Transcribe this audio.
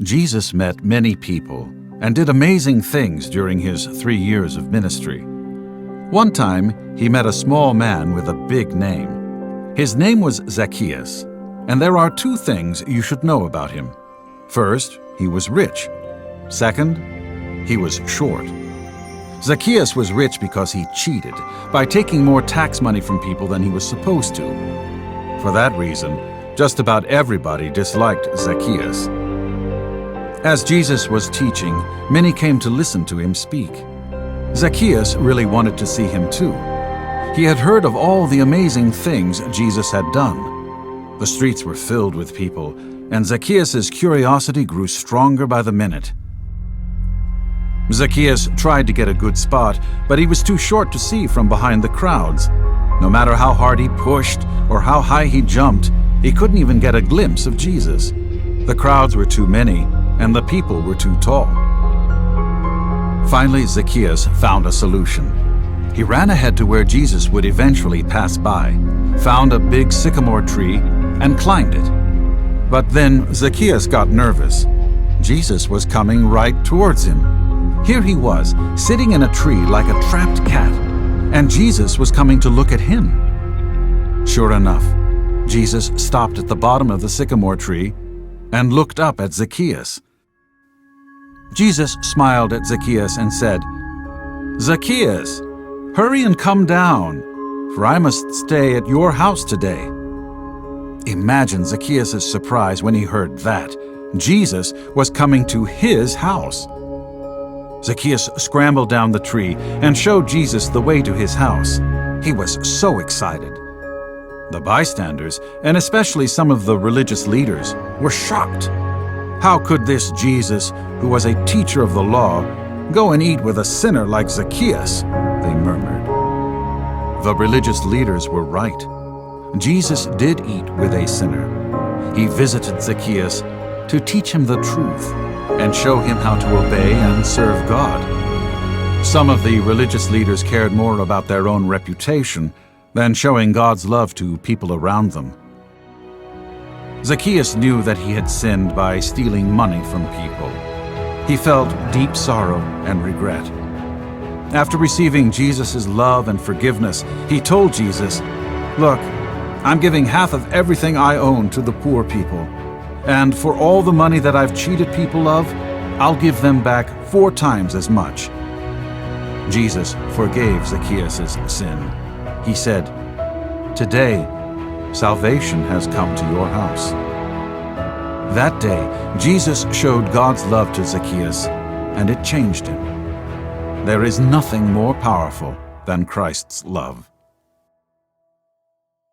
Jesus met many people and did amazing things during his 3 years of ministry. One time, he met a small man with a big name. His name was Zacchaeus, and there are 2 things you should know about him. First, he was rich. Second, he was short. Zacchaeus was rich because he cheated by taking more tax money from people than he was supposed to. For that reason, just about everybody disliked Zacchaeus. As Jesus was teaching, many came to listen to him speak. Zacchaeus really wanted to see him too. He had heard of all the amazing things Jesus had done. The streets were filled with people, and Zacchaeus' curiosity grew stronger by the minute. Zacchaeus tried to get a good spot, but he was too short to see from behind the crowds. No matter how hard he pushed or how high he jumped, he couldn't even get a glimpse of Jesus. The crowds were too many, and the people were too tall. Finally, Zacchaeus found a solution. He ran ahead to where Jesus would eventually pass by, found a big sycamore tree, and climbed it. But then Zacchaeus got nervous. Jesus was coming right towards him. Here he was, sitting in a tree like a trapped cat, and Jesus was coming to look at him. Sure enough, Jesus stopped at the bottom of the sycamore tree and looked up at Zacchaeus. Jesus smiled at Zacchaeus and said, "Zacchaeus, hurry and come down, for I must stay at your house today." Imagine Zacchaeus' surprise when he heard that. Jesus was coming to his house. Zacchaeus scrambled down the tree and showed Jesus the way to his house. He was so excited. The bystanders, and especially some of the religious leaders, were shocked. How could this Jesus, who was a teacher of the law, go and eat with a sinner like Zacchaeus? They murmured. The religious leaders were right. Jesus did eat with a sinner. He visited Zacchaeus to teach him the truth and show him how to obey and serve God. Some of the religious leaders cared more about their own reputation than showing God's love to people around them. Zacchaeus knew that he had sinned by stealing money from people. He felt deep sorrow and regret. After receiving Jesus' love and forgiveness, he told Jesus, "Look, I'm giving half of everything I own to the poor people. And for all the money that I've cheated people of, I'll give them back 4 times as much." Jesus forgave Zacchaeus' sin. He said, "Today, salvation has come to your house." That day, Jesus showed God's love to Zacchaeus, and it changed him. There is nothing more powerful than Christ's love.